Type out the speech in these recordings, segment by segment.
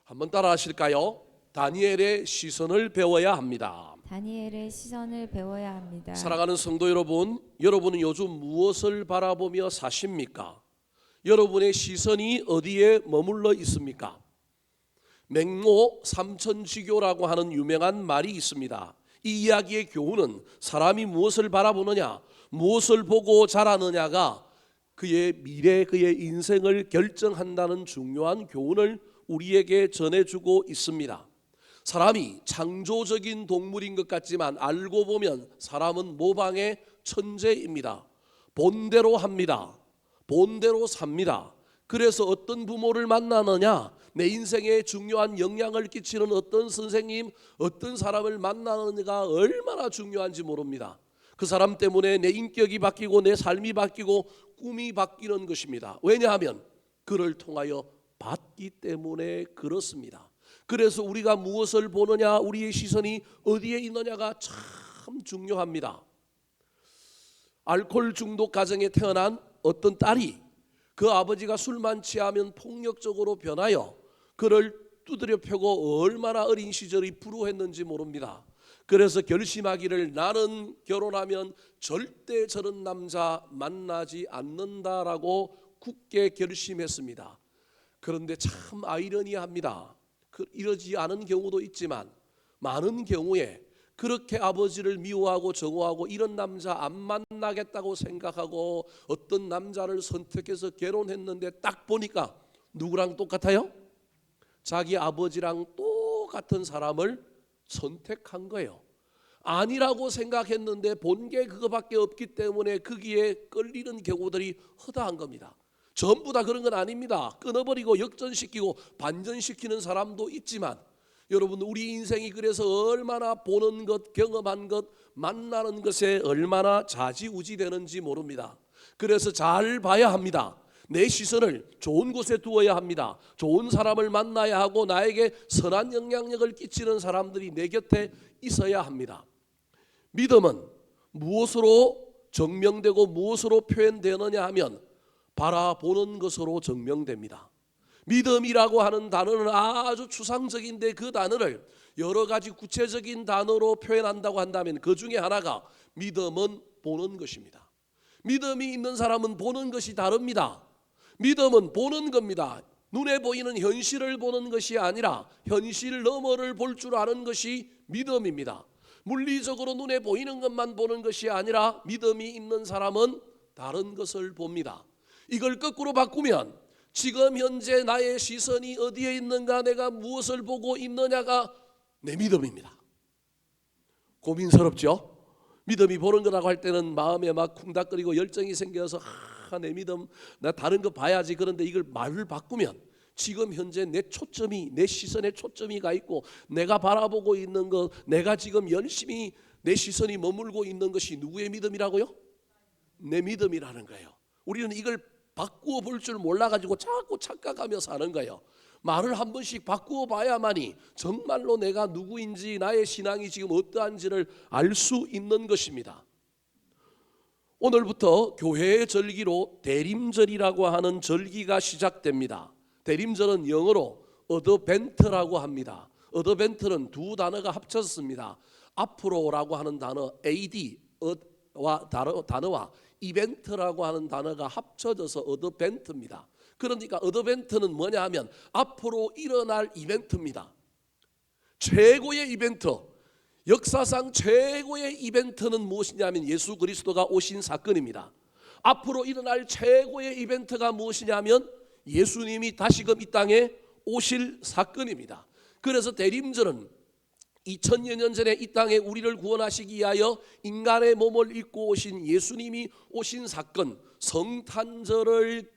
한번 따라 하실까요? 다니엘의 시선을 배워야 합니다. 다니엘의 시선을 배워야 합니다. 사랑하는 성도 여러분, 여러분은 요즘 무엇을 바라보며 사십니까? 여러분의 시선이 어디에 머물러 있습니까? 맹모 삼천지교라고 하는 유명한 말이 있습니다. 이 이야기의 교훈은 사람이 무엇을 바라보느냐, 무엇을 보고 자라느냐가 그의 미래, 그의 인생을 결정한다는 중요한 교훈을 우리에게 전해주고 있습니다. 사람이 창조적인 동물인 것 같지만 알고 보면 사람은 모방의 천재입니다. 본대로 합니다. 본대로 삽니다. 그래서 어떤 부모를 만나느냐, 내 인생에 중요한 영향을 끼치는 어떤 선생님, 어떤 사람을 만나느냐가 얼마나 중요한지 모릅니다. 그 사람 때문에 내 인격이 바뀌고 내 삶이 바뀌고 꿈이 바뀌는 것입니다. 왜냐하면 그를 통하여 봤기 때문에 그렇습니다. 그래서 우리가 무엇을 보느냐, 우리의 시선이 어디에 있느냐가 참 중요합니다. 알코올 중독 가정에 태어난 어떤 딸이 그 아버지가 술만 취하면 폭력적으로 변하여 그를 두드려 펴고 얼마나 어린 시절이 불우했는지 모릅니다. 그래서 결심하기를 나는 결혼하면 절대 저런 남자 만나지 않는다라고 굳게 결심했습니다. 그런데 참 아이러니합니다. 이러지 않은 경우도 있지만 많은 경우에 그렇게 아버지를 미워하고 정오하고 이런 남자 안 만나겠다고 생각하고 어떤 남자를 선택해서 결혼했는데 딱 보니까 누구랑 똑같아요? 자기 아버지랑 똑같은 사람을 선택한 거예요. 아니라고 생각했는데 본 게 그거밖에 없기 때문에 거기에 끌리는 경우들이 허다한 겁니다. 전부 다 그런 건 아닙니다. 끊어버리고 역전시키고 반전시키는 사람도 있지만 여러분, 우리 인생이 그래서 얼마나 보는 것, 경험한 것, 만나는 것에 얼마나 좌지우지되는지 모릅니다. 그래서 잘 봐야 합니다. 내 시선을 좋은 곳에 두어야 합니다. 좋은 사람을 만나야 하고 나에게 선한 영향력을 끼치는 사람들이 내 곁에 있어야 합니다. 믿음은 무엇으로 증명되고 무엇으로 표현되느냐 하면 바라보는 것으로 증명됩니다. 믿음이라고 하는 단어는 아주 추상적인데 그 단어를 여러 가지 구체적인 단어로 표현한다고 한다면 그 중에 하나가 믿음은 보는 것입니다. 믿음이 있는 사람은 보는 것이 다릅니다. 믿음은 보는 겁니다. 눈에 보이는 현실을 보는 것이 아니라 현실 너머를 볼 줄 아는 것이 믿음입니다. 물리적으로 눈에 보이는 것만 보는 것이 아니라 믿음이 있는 사람은 다른 것을 봅니다. 이걸 거꾸로 바꾸면 지금 현재 나의 시선이 어디에 있는가, 내가 무엇을 보고 있느냐가 내 믿음입니다. 고민스럽죠? 믿음이 보는 거라고 할 때는 마음에 막 쿵닥거리고 열정이 생겨서 내 믿음, 나 다른 거 봐야지. 그런데 이걸 말을 바꾸면 지금 현재 내 초점이, 내 시선에 초점이 가 있고 내가 바라보고 있는 것, 내가 지금 열심히 내 시선이 머물고 있는 것이 누구의 믿음이라고요? 내 믿음이라는 거예요. 우리는 이걸 바꾸어 볼 줄 몰라가지고 자꾸 착각하며 사는 거예요. 말을 한 번씩 바꾸어 봐야만이 정말로 내가 누구인지, 나의 신앙이 지금 어떠한지를 알 수 있는 것입니다. 오늘부터 교회의 절기로 대림절이라고 하는 절기가 시작됩니다. 대림절은 영어로 어드벤트라고 합니다. 어드벤트는 두 단어가 합쳐졌습니다. 앞으로라고 하는 단어 AD와 단어와 이벤트라고 하는 단어가 합쳐져서 어드벤트입니다. 그러니까 어드벤트는 뭐냐 하면 앞으로 일어날 이벤트입니다. 최고의 이벤트, 역사상 최고의 이벤트는 무엇이냐면 예수 그리스도가 오신 사건입니다. 앞으로 일어날 최고의 이벤트가 무엇이냐면 예수님이 다시금 이 땅에 오실 사건입니다. 그래서 대림절은 2000여 년 전에 이 땅에 우리를 구원하시기 위하여 인간의 몸을 입고 오신 예수님이 오신 사건, 성탄절을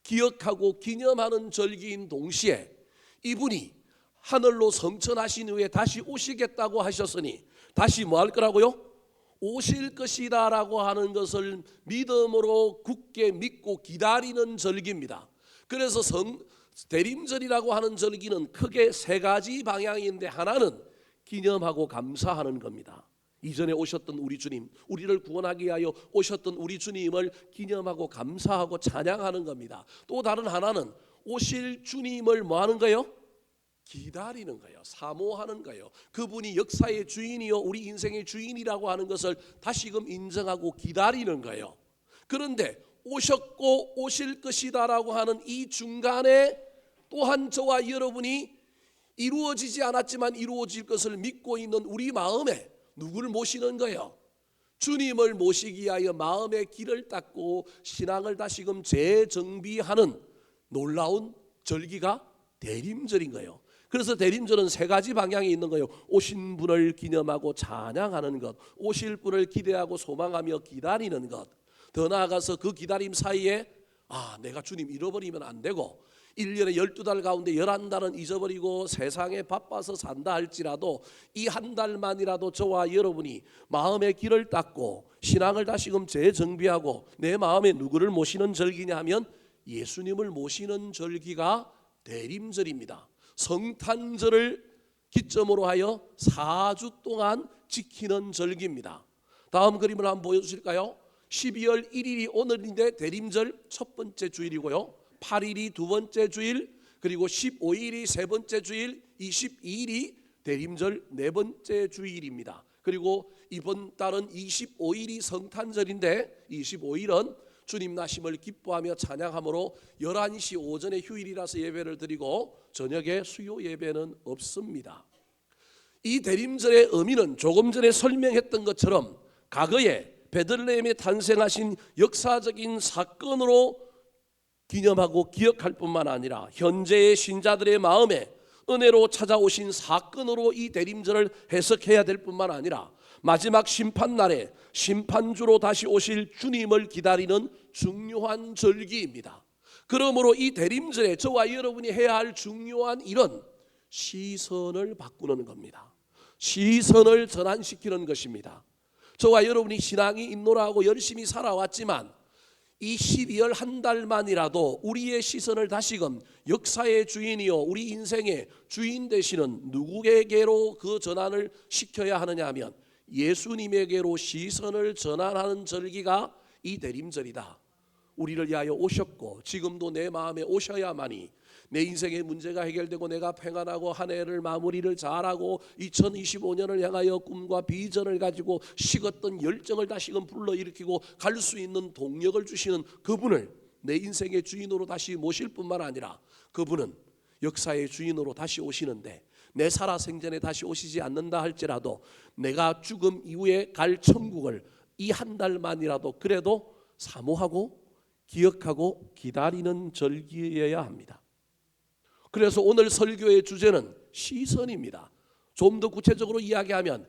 기억하고 기념하는 절기인 동시에 이분이 하늘로 성천하신 후에 다시 오시겠다고 하셨으니 다시 뭐 할 거라고요? 오실 것이다 라고 하는 것을 믿음으로 굳게 믿고 기다리는 절기입니다. 그래서 대림절이라고 하는 절기는 크게 세 가지 방향인데 하나는 기념하고 감사하는 겁니다. 이전에 오셨던 우리 주님, 우리를 구원하기 위하여 오셨던 우리 주님을 기념하고 감사하고 찬양하는 겁니다. 또 다른 하나는 오실 주님을 뭐 하는 거예요? 기다리는 거예요. 사모하는 거예요. 그분이 역사의 주인이요 우리 인생의 주인이라고 하는 것을 다시금 인정하고 기다리는 거예요. 그런데 오셨고 오실 것이다라고 하는 이 중간에 또한 저와 여러분이 이루어지지 않았지만 이루어질 것을 믿고 있는 우리 마음에 누구를 모시는 거예요? 주님을 모시기 위하여 마음의 길을 닦고 신앙을 다시금 재정비하는 놀라운 절기가 대림절인 거예요. 그래서 대림절은 세 가지 방향이 있는 거예요. 오신 분을 기념하고 찬양하는 것, 오실 분을 기대하고 소망하며 기다리는 것, 더 나아가서 그 기다림 사이에 내가 주님 잃어버리면 안 되고 1년에 12달 가운데 11달은 잊어버리고 세상에 바빠서 산다 할지라도 이 한 달만이라도 저와 여러분이 마음의 길을 닦고 신앙을 다시금 재정비하고 내 마음에 누구를 모시는 절기냐 하면 예수님을 모시는 절기가 대림절입니다. 성탄절을 기점으로 하여 4주 동안 지키는 절기입니다. 다음 그림을 한번 보여주실까요? 12월 1일이 오늘인데 대림절 첫 번째 주일이고요. 8일이 두 번째 주일, 그리고 15일이 세 번째 주일, 22일이 대림절 네 번째 주일입니다. 그리고 이번 달은 25일이 성탄절인데 25일은 주님 나심을 기뻐하며 찬양함으로 11시 오전에 휴일이라서 예배를 드리고 저녁에 수요 예배는 없습니다. 이 대림절의 의미는 조금 전에 설명했던 것처럼 과거에 베들레헴에 탄생하신 역사적인 사건으로 기념하고 기억할 뿐만 아니라 현재의 신자들의 마음에 은혜로 찾아오신 사건으로 이 대림절을 해석해야 될 뿐만 아니라 마지막 심판날에 심판주로 다시 오실 주님을 기다리는 중요한 절기입니다. 그러므로 이 대림절에 저와 여러분이 해야 할 중요한 일은 시선을 바꾸는 겁니다. 시선을 전환시키는 것입니다. 저와 여러분이 신앙이 있노라 하고 열심히 살아왔지만 이 12월 한 달만이라도 우리의 시선을 다시금 역사의 주인이요 우리 인생의 주인 되시는 누구에게로 그 전환을 시켜야 하느냐 하면 예수님에게로 시선을 전환하는 절기가 이 대림절이다. 우리를 위하여 오셨고 지금도 내 마음에 오셔야만이 내 인생의 문제가 해결되고 내가 평안하고 한 해를 마무리를 잘하고 2025년을 향하여 꿈과 비전을 가지고 식었던 열정을 다시금 불러일으키고 갈 수 있는 동력을 주시는 그분을 내 인생의 주인으로 다시 모실 뿐만 아니라 그분은 역사의 주인으로 다시 오시는데 내 살아생전에 다시 오시지 않는다 할지라도 내가 죽음 이후에 갈 천국을 이 한 달만이라도 그래도 사모하고 기억하고 기다리는 절기여야 합니다. 그래서 오늘 설교의 주제는 시선입니다. 좀 더 구체적으로 이야기하면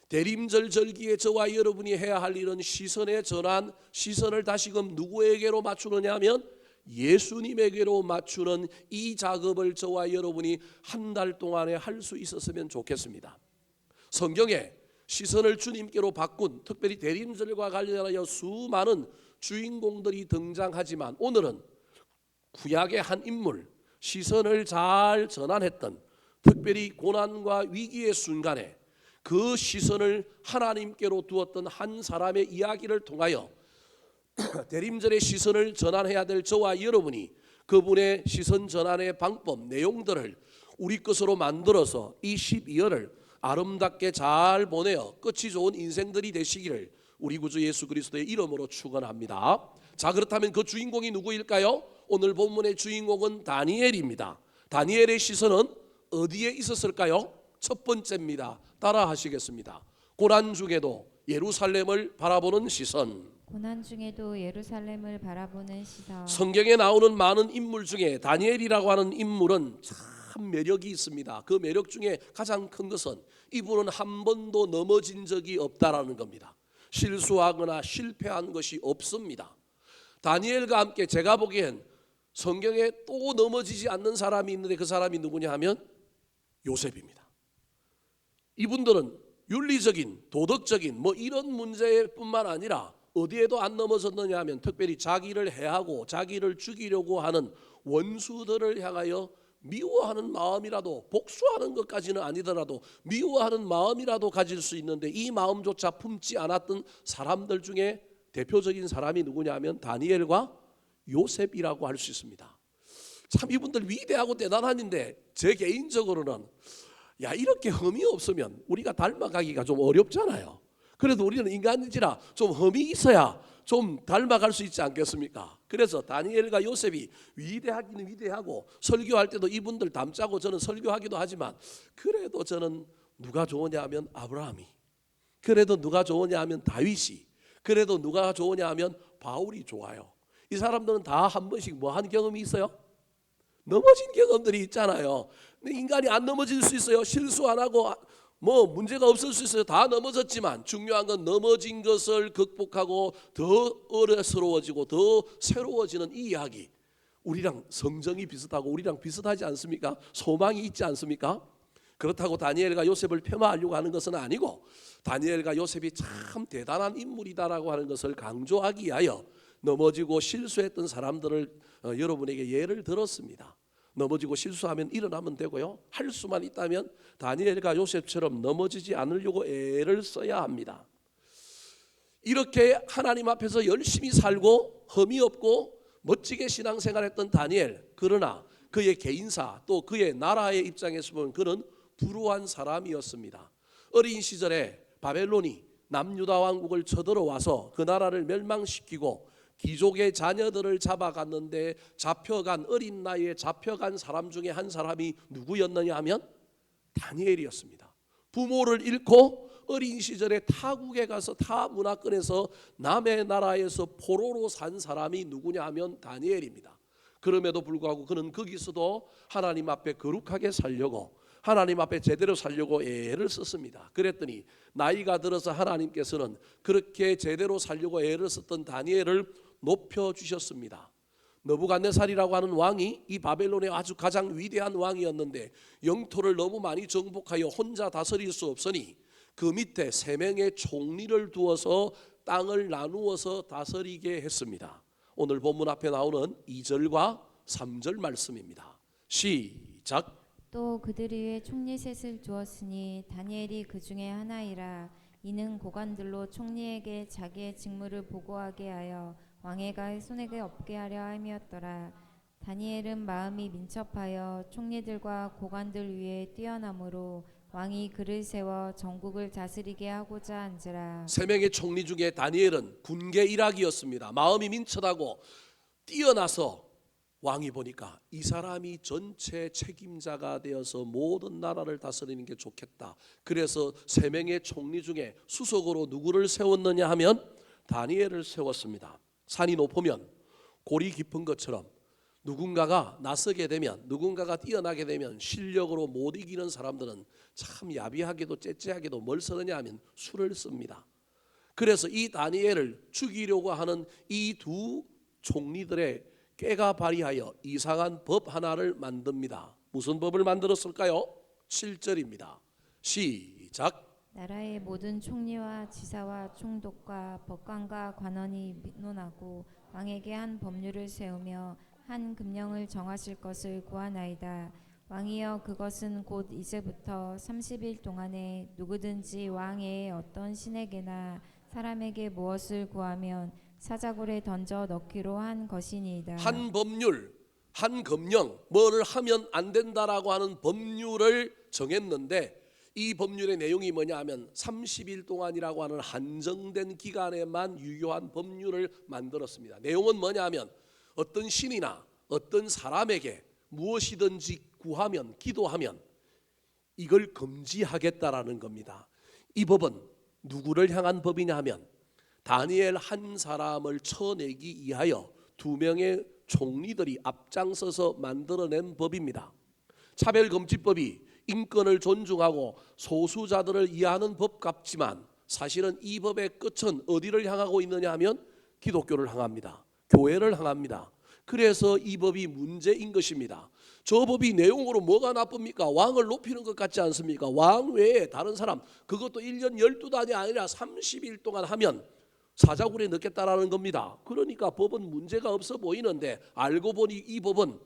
대림절 절기에 저와 여러분이 해야 할 일은 시선의 전환, 시선을 다시금 누구에게로 맞추느냐 하면 예수님에게로 맞추는 이 작업을 저와 여러분이 한 달 동안에 할 수 있었으면 좋겠습니다. 성경에 시선을 주님께로 바꾼 특별히 대림절과 관련하여 수많은 주인공들이 등장하지만 오늘은 구약의 한 인물, 시선을 잘 전환했던 특별히 고난과 위기의 순간에 그 시선을 하나님께로 두었던 한 사람의 이야기를 통하여 대림절의 시선을 전환해야 될 저와 여러분이 그분의 시선 전환의 방법, 내용들을 우리 것으로 만들어서 이 12월을 아름답게 잘 보내어 끝이 좋은 인생들이 되시기를 우리 구주 예수 그리스도의 이름으로 축원합니다. 자, 그렇다면 그 주인공이 누구일까요? 오늘 본문의 주인공은 다니엘입니다. 다니엘의 시선은 어디에 있었을까요? 첫 번째입니다. 따라 하시겠습니다. 고난 중에도 예루살렘을 바라보는 시선. 고난 중에도 예루살렘을 바라보는 시선. 성경에 나오는 많은 인물 중에 다니엘이라고 하는 인물은 참 매력이 있습니다. 그 매력 중에 가장 큰 것은 이분은 한 번도 넘어진 적이 없다라는 겁니다. 실수하거나 실패한 것이 없습니다. 다니엘과 함께 제가 보기엔 성경에 또 넘어지지 않는 사람이 있는데 그 사람이 누구냐 하면 요셉입니다. 이분들은 윤리적인 도덕적인 이런 문제뿐만 아니라 어디에도 안 넘어졌느냐 하면 특별히 자기를 해하고 자기를 죽이려고 하는 원수들을 향하여 미워하는 마음이라도, 복수하는 것까지는 아니더라도 미워하는 마음이라도 가질 수 있는데 이 마음조차 품지 않았던 사람들 중에 대표적인 사람이 누구냐면 다니엘과 요셉이라고 할 수 있습니다. 참 이분들 위대하고 대단한데 제 개인적으로는 야, 이렇게 흠이 없으면 우리가 닮아가기가 좀 어렵잖아요. 그래도 우리는 인간인지라 좀 흠이 있어야 좀 닮아갈 수 있지 않겠습니까? 그래서 다니엘과 요셉이 위대하기는 위대하고 설교할 때도 이분들 닮자고 저는 설교하기도 하지만 그래도 저는 누가 좋으냐 하면 아브라함이, 그래도 누가 좋으냐 하면 다윗이, 그래도 누가 좋으냐 하면 바울이 좋아요. 이 사람들은 다 한 번씩 뭐 한 경험이 있어요? 넘어진 경험들이 있잖아요. 근데 인간이 안 넘어질 수 있어요. 실수 안 하고 뭐 문제가 없을 수 있어요. 다 넘어졌지만 중요한 건 넘어진 것을 극복하고 더 어려스러워지고 더 새로워지는 이 이야기. 우리랑 성정이 비슷하고 우리랑 비슷하지 않습니까? 소망이 있지 않습니까? 그렇다고 다니엘과 요셉을 폄하하려고 하는 것은 아니고 다니엘과 요셉이 참 대단한 인물이다라고 하는 것을 강조하기 위하여 넘어지고 실수했던 사람들을 여러분에게 예를 들었습니다. 넘어지고 실수하면 일어나면 되고요. 할 수만 있다면 다니엘과 요셉처럼 넘어지지 않으려고 애를 써야 합니다. 이렇게 하나님 앞에서 열심히 살고 흠이 없고 멋지게 신앙생활했던 다니엘, 그러나 그의 개인사 또 그의 나라의 입장에서 보면 그는 불우한 사람이었습니다. 어린 시절에 바벨론이 남유다 왕국을 쳐들어와서 그 나라를 멸망시키고 귀족의 자녀들을 잡아갔는데 잡혀간 어린 나이에 잡혀간 사람 중에 한 사람이 누구였느냐 하면 다니엘이었습니다. 부모를 잃고 어린 시절에 타국에 가서 타 문화권에서 남의 나라에서 포로로 산 사람이 누구냐 하면 다니엘입니다. 그럼에도 불구하고 그는 거기서도 하나님 앞에 거룩하게 살려고 하나님 앞에 제대로 살려고 애를 썼습니다. 그랬더니 나이가 들어서 하나님께서는 그렇게 제대로 살려고 애를 썼던 다니엘을 높여주셨습니다. 느부갓네살이라고 하는 왕이 이 바벨론의 아주 가장 위대한 왕이었는데 영토를 너무 많이 정복하여 혼자 다스릴 수 없으니 그 밑에 3명의 총리를 두어서 땅을 나누어서 다스리게 했습니다. 오늘 본문 앞에 나오는 2절과 3절 말씀입니다. 시작. 또 그들 위에 총리 셋을 두었으니 다니엘이 그 중에 하나이라. 이는 고관들로 총리에게 자기의 직무를 보고하게 하여 왕의 손에 없게 하려 함이었더라. 다니엘은 마음이 민첩하여 총리들과 고관들 위에 뛰어나므로 왕이 그를 세워 전국을 다스리게 하고자 한지라. 3명의 총리 중에 다니엘은 군계 일학이었습니다. 마음이 민첩하고 뛰어나서 왕이 보니까 이 사람이 전체 책임자가 되어서 모든 나라를 다스리는 게 좋겠다. 그래서 3명의 총리 중에 수석으로 누구를 세웠느냐 하면 다니엘을 세웠습니다. 산이 높으면 골이 깊은 것처럼 누군가가 나서게 되면, 누군가가 뛰어나게 되면 실력으로 못 이기는 사람들은 참 야비하게도 째째하게도 뭘 쓰느냐 하면 술을 씁니다. 그래서 이 다니엘을 죽이려고 하는 이 두 총리들의 꾀가 발휘하여 이상한 법 하나를 만듭니다. 무슨 법을 만들었을까요? 7절입니다. 시작. 나라의 모든 총리와 지사와 총독과 법관과 관원이 민원하고 왕에게 한 법률을 세우며 한 금령을 정하실 것을 구하나이다. 왕이여, 그것은 곧 이제부터 30일 동안에 누구든지 왕의 어떤 신에게나 사람에게 무엇을 구하면 사자굴에 던져 넣기로 한 것이니이다. 한 법률, 한 금령, 뭐를 하면 안 된다라고 하는 법률을 정했는데 이 법률의 내용이 뭐냐 하면 30일 동안이라고 하는 한정된 기간에만 유효한 법률을 만들었습니다. 내용은 뭐냐 하면 어떤 신이나 어떤 사람에게 무엇이든지 구하면, 기도하면 이걸 금지하겠다라는 겁니다. 이 법은 누구를 향한 법이냐 하면 다니엘 한 사람을 쳐내기 위하여 2명의 총리들이 앞장서서 만들어낸 법입니다. 차별금지법이 인권을 존중하고 소수자들을 이해하는 법 같지만 사실은 이 법의 끝은 어디를 향하고 있느냐 하면 기독교를 향합니다. 교회를 향합니다. 그래서 이 법이 문제인 것입니다. 저 법이 내용으로 뭐가 나쁩니까? 왕을 높이는 것 같지 않습니까? 왕 외에 다른 사람, 그것도 1년 12달이 아니라 30일 동안 하면 사자굴에 넣겠다라는 겁니다. 그러니까 법은 문제가 없어 보이는데 알고 보니 이 법은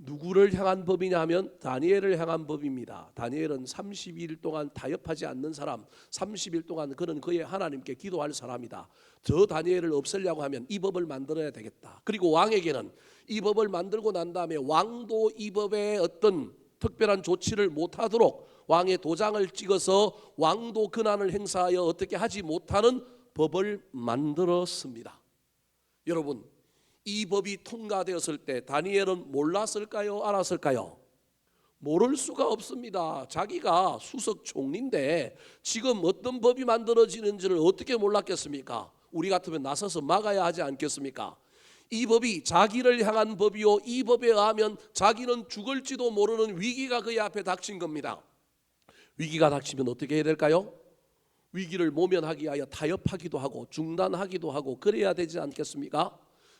누구를 향한 법이냐 하면 다니엘을 향한 법입니다. 다니엘은 30일 동안 타협하지 않는 사람, 30일 동안 그는 그의 하나님께 기도할 사람이다. 저 다니엘을 없애려고 하면 이 법을 만들어야 되겠다. 그리고 왕에게는 이 법을 만들고 난 다음에 왕도 이 법에 어떤 특별한 조치를 못하도록 왕의 도장을 찍어서 왕도 권한을 행사하여 어떻게 하지 못하는 법을 만들었습니다. 여러분, 이 법이 통과되었을 때 다니엘은 몰랐을까요? 알았을까요? 모를 수가 없습니다. 자기가 수석 총리인데 지금 어떤 법이 만들어지는지를 어떻게 몰랐겠습니까? 우리 같으면 나서서 막아야 하지 않겠습니까? 이 법이 자기를 향한 법이요, 이 법에 의하면 자기는 죽을지도 모르는 위기가 그의 앞에 닥친 겁니다. 위기가 닥치면 어떻게 해야 될까요? 위기를 모면하기 위하여 타협하기도 하고 중단하기도 하고 그래야 되지 않겠습니까?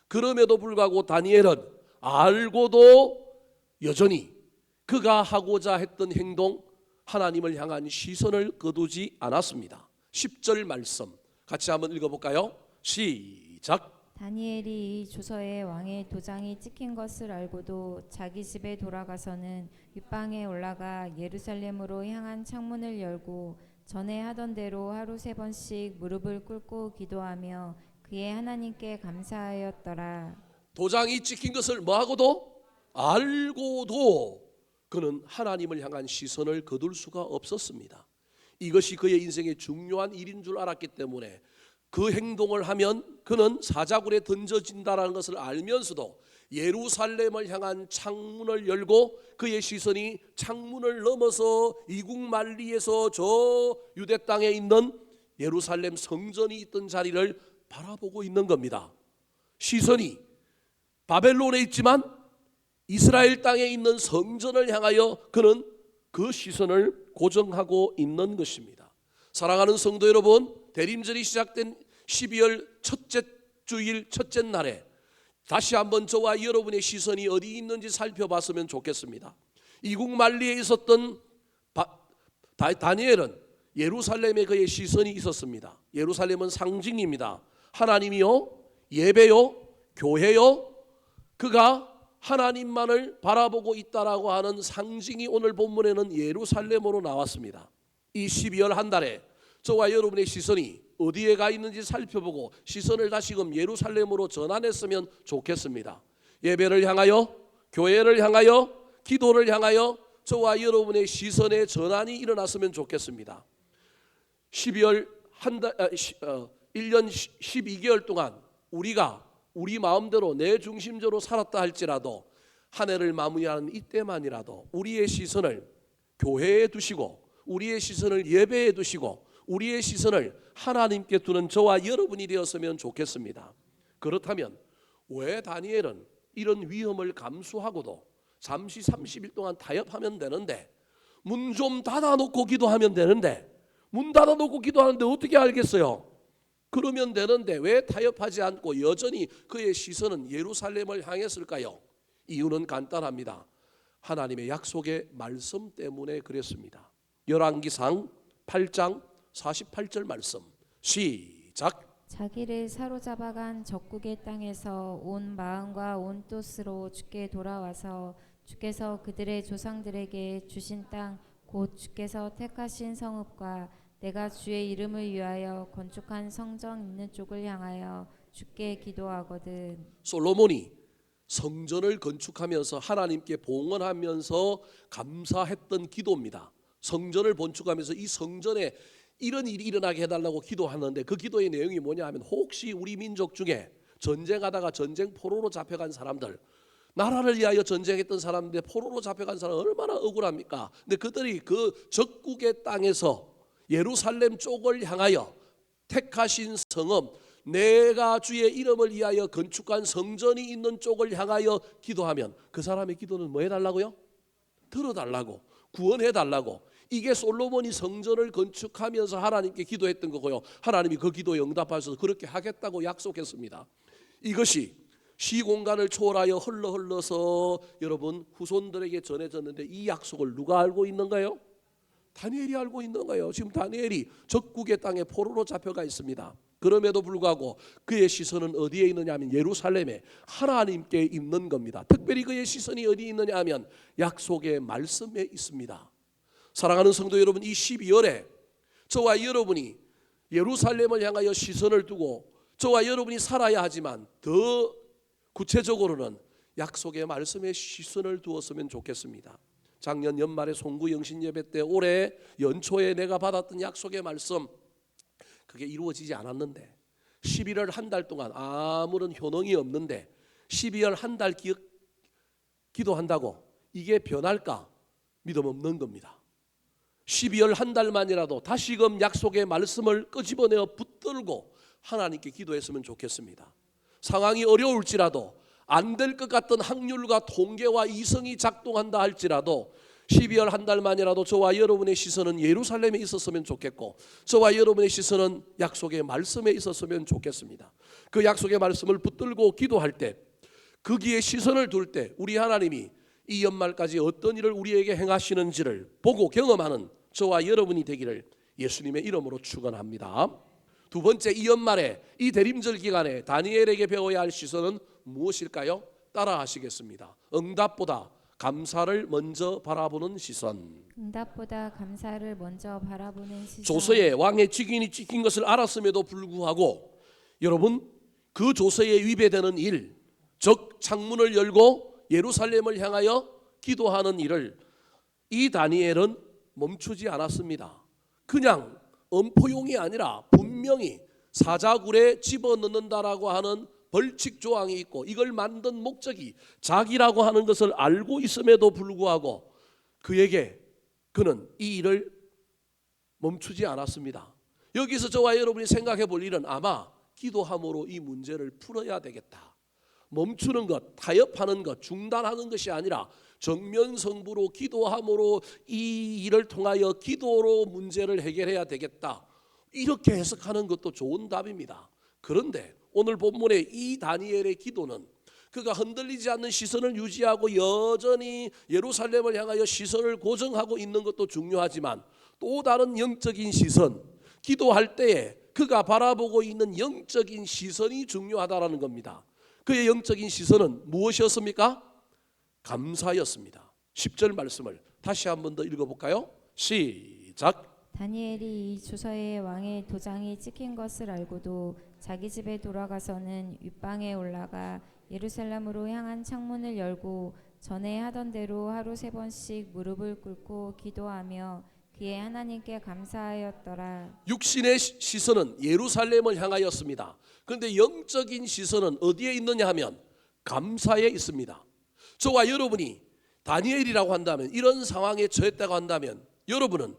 그럼에도 불구하고 다니엘은 알고도 여전히 그가 하고자 했던 행동, 하나님을 향한 시선을 거두지 않았습니다. 10절 말씀 같이 한번 읽어볼까요? 시작. 다니엘이 이 조서에 왕의 도장이 찍힌 것을 알고도 자기 집에 돌아가서는 윗방에 올라가 예루살렘으로 향한 창문을 열고 전에 하던 대로 하루 3번씩 무릎을 꿇고 기도하며 그의 하나님께 감사하였더라. 도장이 찍힌 것을 뭐하고도? 알고도 그는 하나님을 향한 시선을 거둘 수가 없었습니다. 이것이 그의 인생의 중요한 일인 줄 알았기 때문에 그 행동을 하면 그는 사자굴에 던져진다라는 것을 알면서도 예루살렘을 향한 창문을 열고 그의 시선이 창문을 넘어서 이국 만리에서 저 유대 땅에 있는 예루살렘 성전이 있던 자리를 바라보고 있는 겁니다. 시선이 바벨론에 있지만 이스라엘 땅에 있는 성전을 향하여 그는 그 시선을 고정하고 있는 것입니다. 사랑하는 성도 여러분, 대림절이 시작된 12월 첫째 주일 첫째 날에 다시 한번 저와 여러분의 시선이 어디 있는지 살펴봤으면 좋겠습니다. 이국 만리에 있었던 다니엘은 예루살렘에 그의 시선이 있었습니다. 예루살렘은 상징입니다. 하나님이요, 예배요, 교회요, 그가 하나님만을 바라보고 있다라고 하는 상징이 오늘 본문에는 예루살렘으로 나왔습니다. 이 12월 한 달에 저와 여러분의 시선이 어디에 가 있는지 살펴보고 시선을 다시금 예루살렘으로 전환했으면 좋겠습니다. 예배를 향하여, 교회를 향하여, 기도를 향하여 저와 여러분의 시선의 전환이 일어났으면 좋겠습니다. 12월 1년 12개월 동안 우리가 우리 마음대로 내 중심적으로 살았다 할지라도 한 해를 마무리하는 이때만이라도 우리의 시선을 교회에 두시고 우리의 시선을 예배에 두시고 우리의 시선을 하나님께 두는 저와 여러분이 되었으면 좋겠습니다. 그렇다면 왜 다니엘은 이런 위험을 감수하고도 잠시 30일 동안 타협하면 되는데, 문 좀 닫아놓고 기도하면 되는데, 문 닫아놓고 기도하는데 어떻게 알겠어요? 그러면 되는데 왜 타협하지 않고 여전히 그의 시선은 예루살렘을 향했을까요? 이유는 간단합니다. 하나님의 약속의 말씀 때문에 그랬습니다. 열왕기상 8장 48절 말씀 시작. 자기를 사로잡아간 적국의 땅에서 온 마음과 온 뜻으로 주께 돌아와서 주께서 그들의 조상들에게 주신 땅 곧 주께서 택하신 성읍과 내가 주의 이름을 위하여 건축한 성전 있는 쪽을 향하여 주께 기도하거든. 솔로몬이 성전을 건축하면서 하나님께 봉헌하면서 감사했던 기도입니다. 성전을 건축하면서 이 성전에 이런 일이 일어나게 해달라고 기도하는데 그 기도의 내용이 뭐냐 하면, 혹시 우리 민족 중에 전쟁하다가 전쟁 포로로 잡혀간 사람들, 나라를 위하여 전쟁했던 사람인데 포로로 잡혀간 사람 얼마나 억울합니까? 근데 그들이 그 적국의 땅에서 예루살렘 쪽을 향하여 택하신 성읍, 내가 주의 이름을 위하여 건축한 성전이 있는 쪽을 향하여 기도하면 그 사람의 기도는 뭐 해달라고요? 들어달라고, 구원해달라고. 이게 솔로몬이 성전을 건축하면서 하나님께 기도했던 거고요. 하나님이 그 기도에 응답하셔서 그렇게 하겠다고 약속했습니다. 이것이 시공간을 초월하여 흘러서 여러분 후손들에게 전해졌는데, 이 약속을 누가 알고 있는가요? 다니엘이 알고 있는 거예요. 지금 다니엘이 적국의 땅에 포로로 잡혀가 있습니다. 그럼에도 불구하고 그의 시선은 어디에 있느냐 하면 예루살렘에 하나님께 있는 겁니다. 특별히 그의 시선이 어디에 있느냐 하면 약속의 말씀에 있습니다. 사랑하는 성도 여러분, 이 12월에 저와 여러분이 예루살렘을 향하여 시선을 두고 저와 여러분이 살아야 하지만 더 구체적으로는 약속의 말씀에 시선을 두었으면 좋겠습니다. 작년 연말에 송구 영신 예배 때 올해 연초에 내가 받았던 약속의 말씀, 그게 이루어지지 않았는데 11월 한 달 동안 아무런 효능이 없는데 12월 한 달 기도한다고 이게 변할까? 믿음 없는 겁니다. 12월 한 달만이라도 다시금 약속의 말씀을 끄집어내어 붙들고 하나님께 기도했으면 좋겠습니다. 상황이 어려울지라도 안 될 것 같던 확률과 통계와 이성이 작동한다 할지라도 12월 한 달만이라도 저와 여러분의 시선은 예루살렘에 있었으면 좋겠고 저와 여러분의 시선은 약속의 말씀에 있었으면 좋겠습니다. 그 약속의 말씀을 붙들고 기도할 때 거기에 시선을 둘 때 우리 하나님이 이 연말까지 어떤 일을 우리에게 행하시는지를 보고 경험하는 저와 여러분이 되기를 예수님의 이름으로 축원합니다. 두 번째, 이 연말에 이 대림절 기간에 다니엘에게 배워야 할 시선은 무엇일까요? 따라 하시겠습니다. 응답보다 감사를 먼저 바라보는 시선. 응답보다 감사를 먼저 바라보는 시선. 조서에 왕의 직인이 찍힌 것을 알았음에도 불구하고 여러분 그 조서에 위배되는 일, 즉 창문을 열고 예루살렘을 향하여 기도하는 일을 이 다니엘은 멈추지 않았습니다. 그냥 엄포용이 아니라 분명히 사자굴에 집어넣는다라고 하는 벌칙 조항이 있고 이걸 만든 목적이 자기라고 하는 것을 알고 있음에도 불구하고 그는 이 일을 멈추지 않았습니다. 여기서 저와 여러분이 생각해 볼 일은 아마 기도함으로 이 문제를 풀어야 되겠다. 멈추는 것, 타협하는 것, 중단하는 것이 아니라 정면성부로 기도함으로 이 일을 통하여 기도로 문제를 해결해야 되겠다. 이렇게 해석하는 것도 좋은 답입니다. 그런데 오늘 본문의 이 다니엘의 기도는 그가 흔들리지 않는 시선을 유지하고 여전히 예루살렘을 향하여 시선을 고정하고 있는 것도 중요하지만 또 다른 영적인 시선, 기도할 때에 그가 바라보고 있는 영적인 시선이 중요하다라는 겁니다. 그의 영적인 시선은 무엇이었습니까? 감사였습니다. 10절 말씀을 다시 한 번 더 읽어볼까요? 시작. 다니엘이 이 주서에 왕의 도장이 찍힌 것을 알고도 자기 집에 돌아가서는 윗방에 올라가 예루살렘으로 향한 창문을 열고 전에 하던 대로 하루 3번씩 무릎을 꿇고 기도하며 그의 하나님께 감사하였더라. 육신의 시선은 예루살렘을 향하였습니다. 그런데 영적인 시선은 어디에 있느냐 하면 감사에 있습니다. 저와 여러분이 다니엘이라고 한다면 이런 상황에 처했다고 한다면 여러분은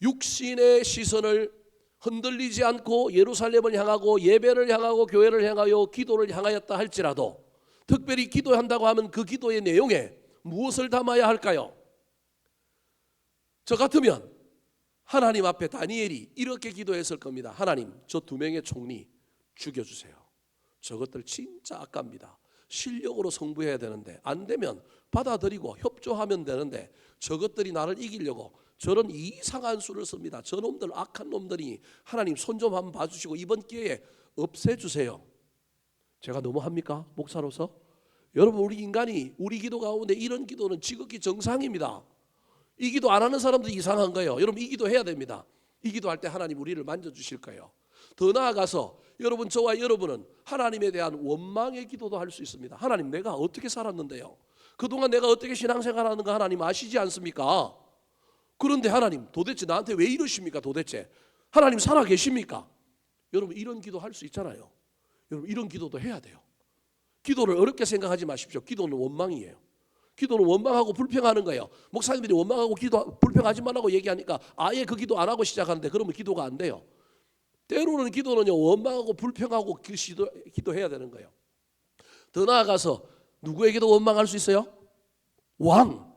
육신의 시선을 흔들리지 않고 예루살렘을 향하고 예배를 향하고 교회를 향하여 기도를 향하였다 할지라도 특별히 기도한다고 하면 그 기도의 내용에 무엇을 담아야 할까요? 저 같으면 하나님 앞에 다니엘이 이렇게 기도했을 겁니다. 하나님, 저 2명의 총리 죽여주세요. 저것들 진짜 아깝니다. 실력으로 승부해야 되는데 안 되면 받아들이고 협조하면 되는데 저것들이 나를 이기려고 저런 이상한 수를 씁니다. 저놈들 악한 놈들이 하나님 손 좀 한번 봐주시고 이번 기회에 없애주세요. 제가 너무 합니까? 목사로서? 여러분 우리 인간이 우리 기도 가운데 이런 기도는 지극히 정상입니다. 이 기도 안 하는 사람도 이상한 거예요. 여러분 이 기도 해야 됩니다. 이 기도할 때 하나님 우리를 만져주실 거예요. 더 나아가서 여러분 저와 여러분은 하나님에 대한 원망의 기도도 할 수 있습니다. 하나님 내가 어떻게 살았는데요? 그동안 내가 어떻게 신앙생활하는가 하나님 아시지 않습니까? 그런데 하나님 도대체 나한테 왜 이러십니까? 도대체 하나님 살아 계십니까? 여러분 이런 기도 할 수 있잖아요. 여러분 이런 기도도 해야 돼요. 기도를 어렵게 생각하지 마십시오. 기도는 원망이에요. 기도는 원망하고 불평하는 거예요. 목사님들이 원망하고 불평하지 말라고 얘기하니까 아예 그 기도 안 하고 시작하는데 그러면 기도가 안 돼요. 때로는 기도는요 원망하고 불평하고 기도해야 되는 거예요. 더 나아가서 누구에게도 원망할 수 있어요? 왕.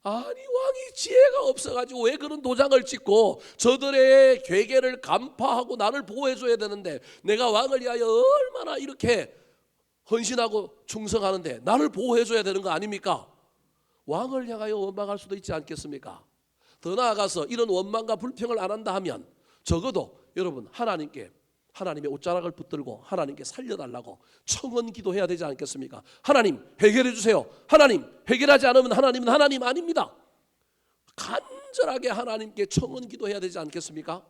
아니 왕이 지혜가 없어가지고 왜 그런 도장을 찍고 저들의 괴계를 간파하고 나를 보호해줘야 되는데 내가 왕을 위하여 얼마나 이렇게 헌신하고 충성하는데 나를 보호해줘야 되는 거 아닙니까? 왕을 향하여 원망할 수도 있지 않겠습니까? 더 나아가서 이런 원망과 불평을 안 한다 하면 적어도 여러분 하나님께 하나님의 옷자락을 붙들고 하나님께 살려달라고 청원 기도해야 되지 않겠습니까? 하나님 해결해 주세요. 하나님 해결하지 않으면 하나님은 하나님 아닙니다. 간절하게 하나님께 청원 기도해야 되지 않겠습니까?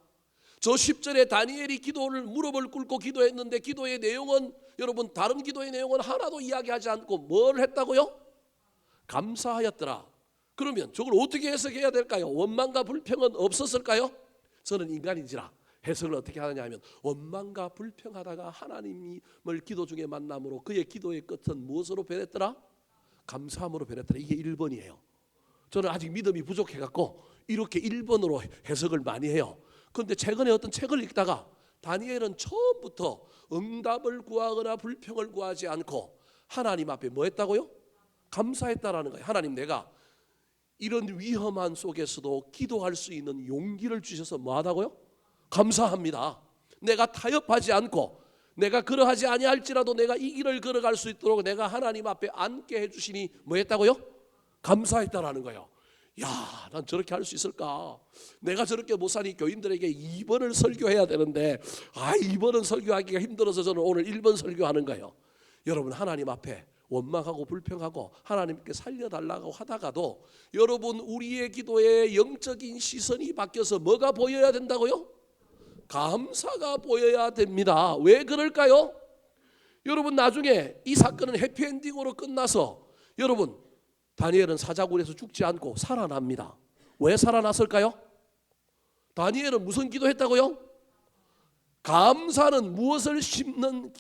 저 10절에 다니엘이 기도를 무릎을 꿇고 기도했는데 기도의 내용은 여러분 다른 기도의 내용은 하나도 이야기하지 않고 뭘 했다고요? 감사하였더라. 그러면 저걸 어떻게 해석해야 될까요? 원망과 불평은 없었을까요? 저는 인간인지라 해석을 어떻게 하느냐 하면 원망과 불평하다가 하나님을 기도 중에 만남으로 그의 기도의 끝은 무엇으로 변했더라? 감사함으로 변했더라. 이게 1번이에요. 저는 아직 믿음이 부족해갖고 이렇게 1번으로 해석을 많이 해요. 그런데 최근에 어떤 책을 읽다가 다니엘은 처음부터 응답을 구하거나 불평을 구하지 않고 하나님 앞에 뭐 했다고요? 감사했다라는 거예요. 하나님 내가 이런 위험한 속에서도 기도할 수 있는 용기를 주셔서 뭐 하다고요? 감사합니다. 내가 타협하지 않고 내가 그러하지 아니할지라도 내가 이 길을 걸어갈 수 있도록 내가 하나님 앞에 앉게 해주시니 뭐 했다고요? 감사했다라는 거예요. 야, 난 저렇게 할 수 있을까? 내가 저렇게 목사님 교인들에게 2번을 설교해야 되는데 2번은 설교하기가 힘들어서 저는 오늘 1번 설교하는 거예요. 여러분 하나님 앞에 원망하고 불평하고 하나님께 살려달라고 하다가도 여러분 우리의 기도에 영적인 시선이 바뀌어서 뭐가 보여야 된다고요? 감사가 보여야 됩니다. 왜 그럴까요? 여러분 나중에 이 사건은 해피엔딩으로 끝나서 여러분 다니엘은 사자굴에서 죽지 않고 살아납니다. 왜 살아났을까요? 다니엘은 무슨 기도했다고요? 감사는 무엇을 심는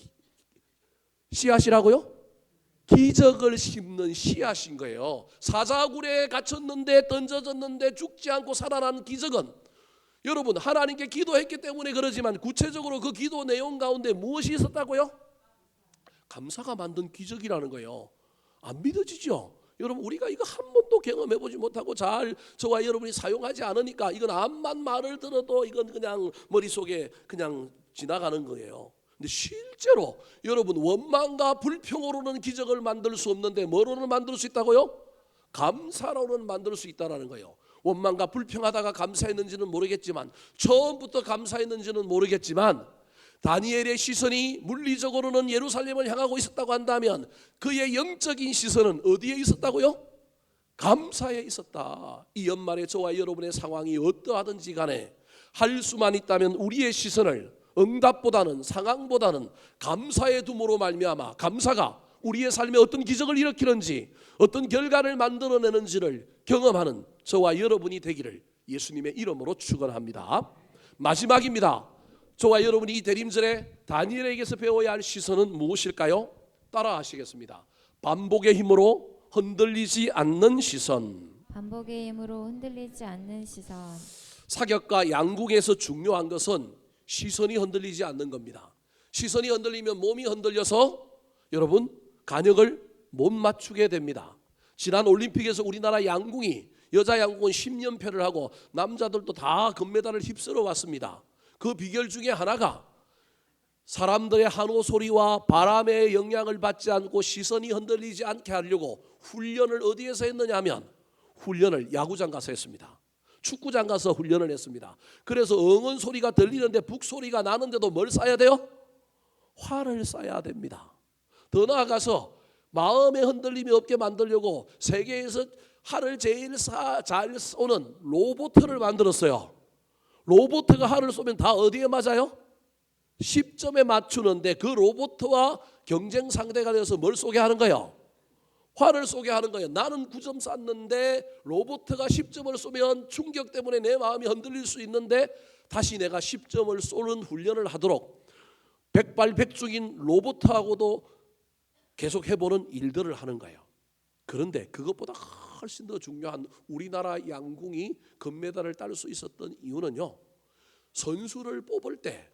씨앗이라고요? 기적을 심는 씨앗인 거예요. 사자굴에 갇혔는데 던져졌는데 죽지 않고 살아난 기적은 여러분 하나님께 기도했기 때문에 그러지만 구체적으로 그 기도 내용 가운데 무엇이 있었다고요? 감사가 만든 기적이라는 거예요. 안 믿어지죠? 여러분 우리가 이거 한 번도 경험해보지 못하고 잘 저와 여러분이 사용하지 않으니까 이건 암만 말을 들어도 이건 그냥 머릿속에 그냥 지나가는 거예요. 근데 실제로 여러분 원망과 불평으로는 기적을 만들 수 없는데 뭐로는 만들 수 있다고요? 감사로는 만들 수 있다는 거예요. 원망과 불평하다가 감사했는지는 모르겠지만 처음부터 감사했는지는 모르겠지만 다니엘의 시선이 물리적으로는 예루살렘을 향하고 있었다고 한다면 그의 영적인 시선은 어디에 있었다고요? 감사에 있었다. 이 연말에 저와 여러분의 상황이 어떠하든지 간에 할 수만 있다면 우리의 시선을 응답보다는 상황보다는 감사에 둠으로 말미암아 감사가 우리의 삶에 어떤 기적을 일으키는지 어떤 결과를 만들어내는지를 경험하는 저와 여러분이 되기를 예수님의 이름으로 축원합니다. 마지막입니다. 저와 여러분이 이 대림절에 다니엘에게서 배워야 할 시선은 무엇일까요? 따라 하시겠습니다. 반복의 힘으로 흔들리지 않는 시선. 반복의 힘으로 흔들리지 않는 시선. 사격과 양궁에서 중요한 것은 시선이 흔들리지 않는 겁니다. 시선이 흔들리면 몸이 흔들려서 여러분 간역을 못 맞추게 됩니다. 지난 올림픽에서 우리나라 양궁이 여자 양궁은 10연패를 하고 남자들도 다 금메달을 휩쓸어 왔습니다. 그 비결 중에 하나가 사람들의 한호 소리와 바람의 영향을 받지 않고 시선이 흔들리지 않게 하려고 훈련을 어디에서 했느냐 하면 훈련을 야구장 가서 했습니다. 축구장 가서 훈련을 했습니다. 그래서 응원 소리가 들리는데 북소리가 나는데도 뭘 쏴야 돼요? 활을 쏴야 됩니다. 더 나아가서 마음의 흔들림이 없게 만들려고 세계에서 활을 제일 잘 쏘는 로봇을 만들었어요. 로봇가 활을 쏘면 다 어디에 맞아요? 10점에 맞추는데 그 로봇과 경쟁 상대가 되어서 뭘 쏘게 하는 거예요? 활을 쏘게 하는 거예요. 나는 9점 쐈는데 로봇가 10점을 쏘면 충격 때문에 내 마음이 흔들릴 수 있는데 다시 내가 10점을 쏘는 훈련을 하도록 백발백중인 로봇하고도 계속 해보는 일들을 하는 거예요. 그런데 그것보다 훨씬 더 중요한 우리나라 양궁이 금메달을 딸 수 있었던 이유는요. 선수를 뽑을 때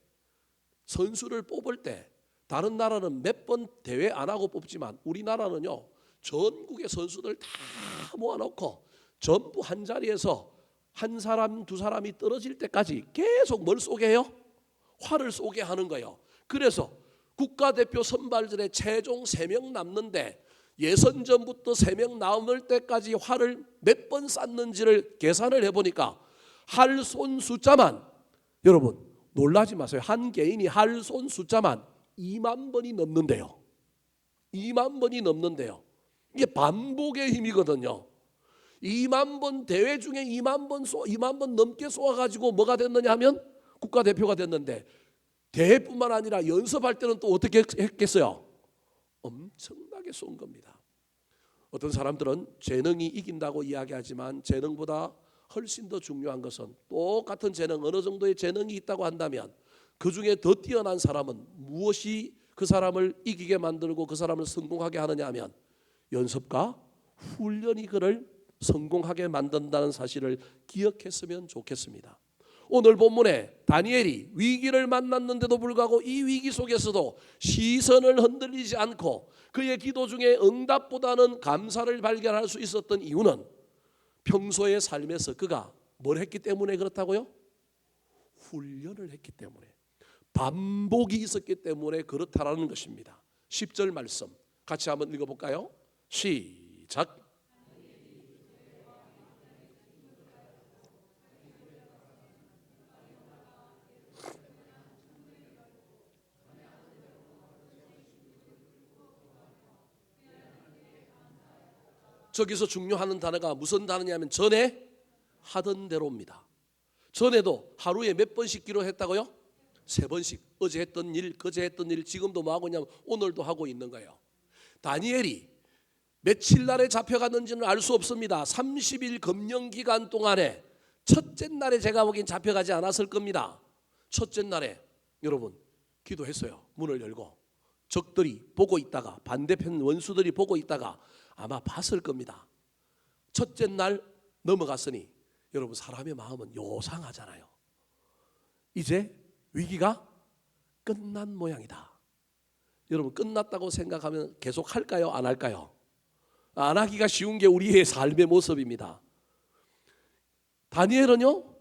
다른 나라는 몇 번 대회 안 하고 뽑지만 우리나라는요. 전국의 선수들 다 모아놓고 전부 한 자리에서 한 사람 두 사람이 떨어질 때까지 계속 뭘 쏘게 해요? 활을 쏘게 하는 거예요. 그래서 국가대표 선발전에 최종 3명 남는데 예선전부터 3명 남을 때까지 활을 몇 번 쐈는지를 계산을 해보니까 활 쏜 숫자만 여러분 놀라지 마세요. 한 개인이 할 손 숫자만 2만 번이 넘는데요. 2만 번이 넘는데요. 이게 반복의 힘이거든요. 2만 번 대회 중에 2만 번 넘게 쏘아가지고 뭐가 됐느냐 하면 국가대표가 됐는데, 대회뿐만 아니라 연습할 때는 또 어떻게 했겠어요? 엄청나게 쏜 겁니다. 어떤 사람들은 재능이 이긴다고 이야기하지만 재능보다 훨씬 더 중요한 것은, 똑같은 재능, 어느 정도의 재능이 있다고 한다면 그 중에 더 뛰어난 사람은 무엇이 그 사람을 이기게 만들고 그 사람을 성공하게 하느냐 하면 연습과 훈련이 그를 성공하게 만든다는 사실을 기억했으면 좋겠습니다. 오늘 본문에 다니엘이 위기를 만났는데도 불구하고 이 위기 속에서도 시선을 흔들리지 않고 그의 기도 중에 응답보다는 감사를 발견할 수 있었던 이유는 평소의 삶에서 그가 뭘 했기 때문에 그렇다고요? 훈련을 했기 때문에, 반복이 있었기 때문에 그렇다라는 것입니다. 10절 말씀 같이 한번 읽어볼까요? 시작. 저기서 중요한 단어가 무슨 단어냐면 전에 하던 대로입니다. 전에도 하루에 몇 번씩 기도했다고요? 3번씩. 어제 했던 일, 그제 했던 일, 지금도 뭐 하고 있냐면 오늘도 하고 있는 거예요. 다니엘이 며칠 날에 잡혀갔는지는 알 수 없습니다. 30일 검령 기간 동안에 첫째 날에 제가 보기엔 잡혀가지 않았을 겁니다. 첫째 날에 여러분 기도했어요. 문을 열고 적들이 보고 있다가, 반대편 원수들이 보고 있다가 아마 봤을 겁니다. 첫째 날 넘어갔으니 여러분 사람의 마음은 요상하잖아요. 이제 위기가 끝난 모양이다. 여러분 끝났다고 생각하면 계속 할까요? 안 할까요? 안 하기가 쉬운 게 우리의 삶의 모습입니다. 다니엘은요,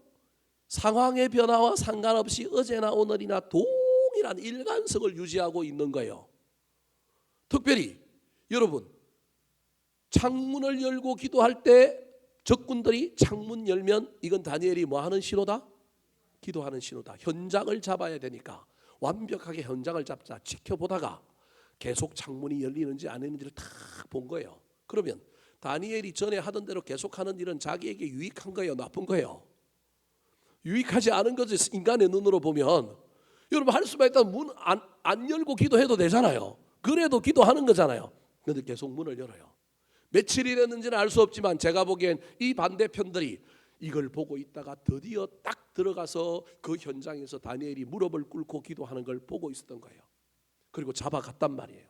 상황의 변화와 상관없이 어제나 오늘이나 동일한 일관성을 유지하고 있는 거예요. 특별히 여러분 창문을 열고 기도할 때 적군들이 창문 열면 이건 다니엘이 뭐 하는 신호다? 기도하는 신호다. 현장을 잡아야 되니까 완벽하게 현장을 잡자 지켜보다가 계속 창문이 열리는지 안 열리는지를 다 본 거예요. 그러면 다니엘이 전에 하던 대로 계속하는 일은 자기에게 유익한 거예요, 나쁜 거예요? 유익하지 않은 거죠. 인간의 눈으로 보면. 여러분 할 수만 있다면 문 안 열고 기도해도 되잖아요. 그래도 기도하는 거잖아요. 그런데 계속 문을 열어요. 며칠이 됐는지는 알 수 없지만 제가 보기엔 이 반대편들이 이걸 보고 있다가 드디어 딱 들어가서 그 현장에서 다니엘이 무릎을 꿇고 기도하는 걸 보고 있었던 거예요. 그리고 잡아갔단 말이에요.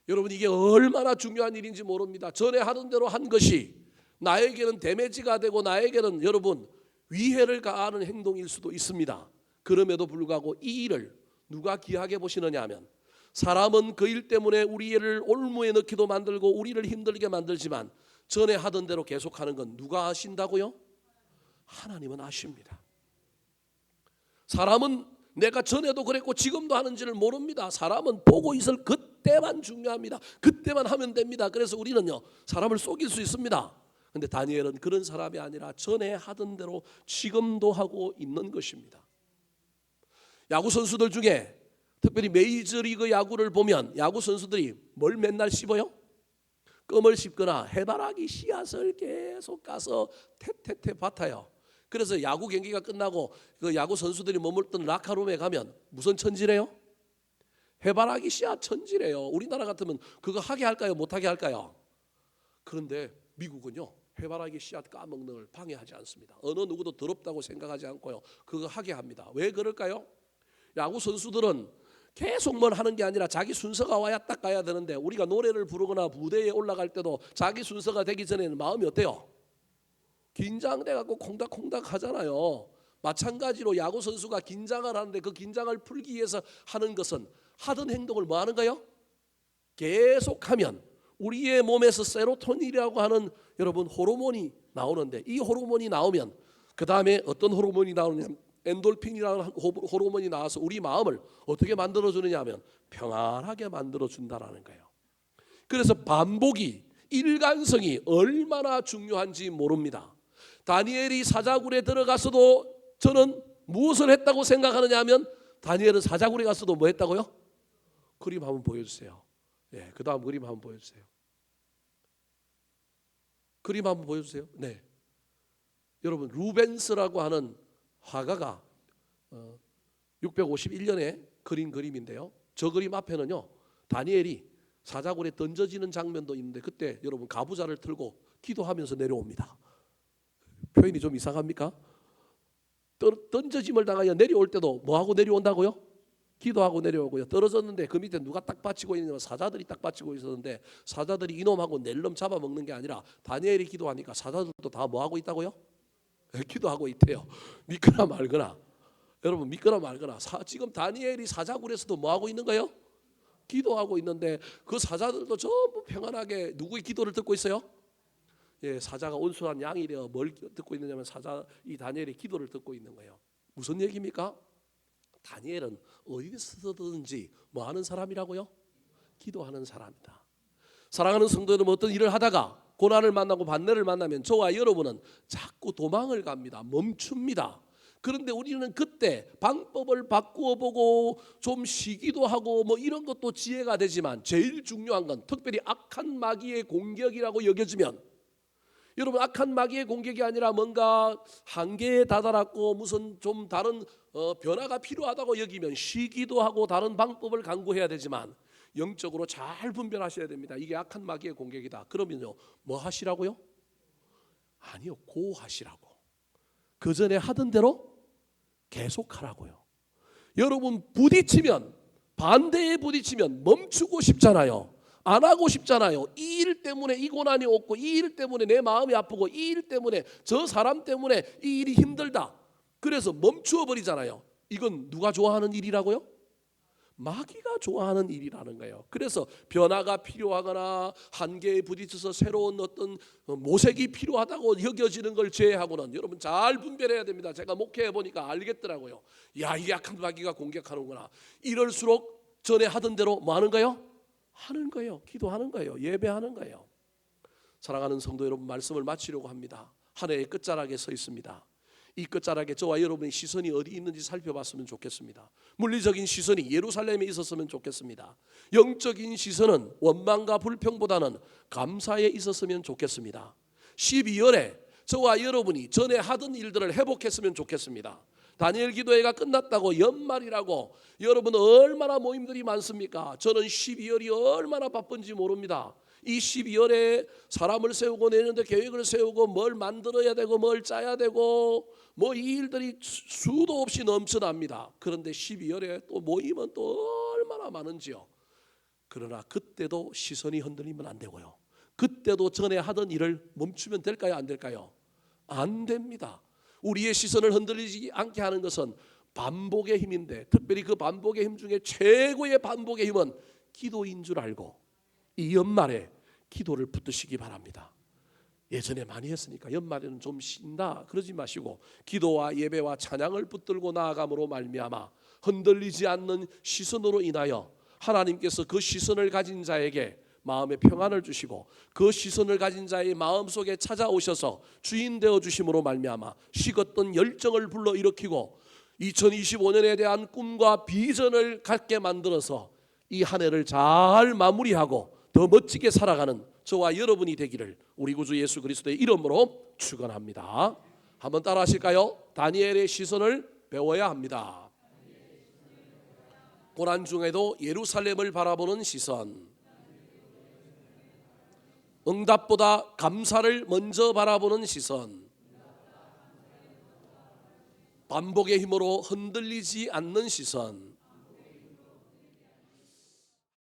여러분 이게 얼마나 중요한 일인지 모릅니다. 전에 하던 대로 한 것이 나에게는 데미지가 되고 나에게는 여러분 위해를 가하는 행동일 수도 있습니다. 그럼에도 불구하고 이 일을 누가 귀하게 보시느냐 하면, 사람은 그 일 때문에 우리를 올무에 넣기도 만들고 우리를 힘들게 만들지만 전에 하던 대로 계속하는 건 누가 아신다고요? 하나님은 아십니다. 사람은 내가 전에도 그랬고 지금도 하는지를 모릅니다. 사람은 보고 있을 그때만 중요합니다. 그때만 하면 됩니다. 그래서 우리는요 사람을 속일 수 있습니다. 그런데 다니엘은 그런 사람이 아니라 전에 하던 대로 지금도 하고 있는 것입니다. 야구 선수들 중에 특별히 메이저리그 야구를 보면 야구 선수들이 뭘 맨날 씹어요? 껌을 씹거나 해바라기 씨앗을 계속 까서 태태태 밭아요. 그래서 야구 경기가 끝나고 그 야구 선수들이 머물던 라카룸에 가면 무슨 천지래요? 해바라기 씨앗 천지래요. 우리나라 같으면 그거 하게 할까요? 못하게 할까요? 그런데 미국은요 해바라기 씨앗 까먹는 걸 방해하지 않습니다. 어느 누구도 더럽다고 생각하지 않고요 그거 하게 합니다. 왜 그럴까요? 야구 선수들은 계속 뭘 하는 게 아니라 자기 순서가 와야 딱 가야 되는데, 우리가 노래를 부르거나 무대에 올라갈 때도 자기 순서가 되기 전에는 마음이 어때요? 긴장돼 갖고 콩닥콩닥 하잖아요. 마찬가지로 야구 선수가 긴장을 하는데 그 긴장을 풀기 위해서 하는 것은 하던 행동을 뭐 하는 거예요? 계속하면 우리의 몸에서 세로토닌이라고 하는 여러분 호르몬이 나오는데, 이 호르몬이 나오면 그 다음에 어떤 호르몬이 나오냐면 엔돌핀이라는 호르몬이 나와서 우리 마음을 어떻게 만들어주느냐 하면 평안하게 만들어준다라는 거예요. 그래서 반복이, 일관성이 얼마나 중요한지 모릅니다. 다니엘이 사자굴에 들어가서도 저는 무엇을 했다고 생각하느냐 하면 다니엘은 사자굴에 가서도 뭐 했다고요? 그림 한번 보여주세요. 예, 그 다음 그림 한번 보여주세요. 그림 한번 보여주세요. 네, 여러분 루벤스라고 하는 화가가 651년에 그린 그림인데요. 저 그림 앞에는요 다니엘이 사자굴에 던져지는 장면도 있는데 그때 여러분 가부좌를 틀고 기도하면서 내려옵니다. 표현이 좀 이상합니까? 던져짐을 당하여 내려올 때도 뭐하고 내려온다고요? 기도하고 내려오고요. 떨어졌는데 그 밑에 누가 딱 받치고 있느냐면 사자들이 딱 받치고 있었는데 사자들이 이놈하고 낼름 잡아먹는 게 아니라 다니엘이 기도하니까 사자들도 다 뭐하고 있다고요? 기도하고 있대요. 믿거나 말거나. 여러분 믿거나 말거나. 지금 다니엘이 사자굴에서도 뭐하고 있는 거예요? 기도하고 있는데 그 사자들도 전부 평안하게 누구의 기도를 듣고 있어요? 예, 사자가 온순한 양이려 뭘 듣고 있느냐면 이 다니엘의 기도를 듣고 있는 거예요. 무슨 얘기입니까? 다니엘은 어디서든지 뭐 하는 사람이라고요? 기도하는 사람이다. 사랑하는 성도 여러분, 어떤 일을 하다가 고난을 만나고 반대를 만나면 저와 여러분은 자꾸 도망을 갑니다. 멈춥니다. 그런데 우리는 그때 방법을 바꾸어 보고 좀 쉬기도 하고 뭐 이런 것도 지혜가 되지만 제일 중요한 건 특별히 악한 마귀의 공격이라고 여겨지면, 여러분 악한 마귀의 공격이 아니라 뭔가 한계에 다다랐고 무슨 좀 다른 변화가 필요하다고 여기면 쉬기도 하고 다른 방법을 강구해야 되지만 영적으로 잘 분별하셔야 됩니다. 이게 악한 마귀의 공격이다. 그러면요 뭐 하시라고요? 아니요, 고하시라고. 그 전에 하던 대로 계속하라고요. 여러분 부딪히면, 반대에 부딪히면 멈추고 싶잖아요. 안 하고 싶잖아요. 이 일 때문에 이 고난이 없고, 이 일 때문에 내 마음이 아프고, 이 일 때문에 저 사람 때문에 이 일이 힘들다. 그래서 멈추어 버리잖아요. 이건 누가 좋아하는 일이라고요? 마귀가 좋아하는 일이라는 거예요. 그래서 변화가 필요하거나 한계에 부딪혀서 새로운 어떤 모색이 필요하다고 여겨지는 걸 제외하고는 여러분 잘 분별해야 됩니다. 제가 목회해 보니까 알겠더라고요. 야, 이게 악한 마귀가 공격하는구나. 이럴수록 전에 하던 대로 뭐 하는 거예요? 하는 거예요. 기도하는 거예요. 예배하는 거예요. 사랑하는 성도 여러분, 말씀을 마치려고 합니다. 한 해의 끝자락에 서 있습니다. 이 끝자락에 저와 여러분의 시선이 어디 있는지 살펴봤으면 좋겠습니다. 물리적인 시선이 예루살렘에 있었으면 좋겠습니다. 영적인 시선은 원망과 불평보다는 감사에 있었으면 좋겠습니다. 12월에 저와 여러분이 전에 하던 일들을 회복했으면 좋겠습니다. 다니엘 기도회가 끝났다고 연말이라고 여러분 얼마나 모임들이 많습니까? 저는 12월이 얼마나 바쁜지 모릅니다. 이 12월에 사람을 세우고 내년도 계획을 세우고 뭘 만들어야 되고 뭘 짜야 되고 뭐 이 일들이 수도 없이 넘쳐납니다. 그런데 12월에 또 모임은 또 얼마나 많은지요. 그러나 그때도 시선이 흔들리면 안 되고요. 그때도 전에 하던 일을 멈추면 될까요? 안 될까요? 안 됩니다. 우리의 시선을 흔들리지 않게 하는 것은 반복의 힘인데, 특별히 그 반복의 힘 중에 최고의 반복의 힘은 기도인 줄 알고 이 연말에 기도를 붙드시기 바랍니다. 예전에 많이 했으니까 연말에는 좀 쉰다 그러지 마시고 기도와 예배와 찬양을 붙들고 나아감으로 말미암아 흔들리지 않는 시선으로 인하여 하나님께서 그 시선을 가진 자에게 마음의 평안을 주시고 그 시선을 가진 자의 마음속에 찾아오셔서 주인 되어 주심으로 말미암아 식었던 열정을 불러일으키고 2025년에 대한 꿈과 비전을 갖게 만들어서 이 한 해를 잘 마무리하고 더 멋지게 살아가는 저와 여러분이 되기를 우리 구주 예수 그리스도의 이름으로 축원합니다. 한번 따라 하실까요? 다니엘의 시선을 배워야 합니다. 고난 중에도 예루살렘을 바라보는 시선, 응답보다 감사를 먼저 바라보는 시선, 반복의 힘으로 흔들리지 않는 시선,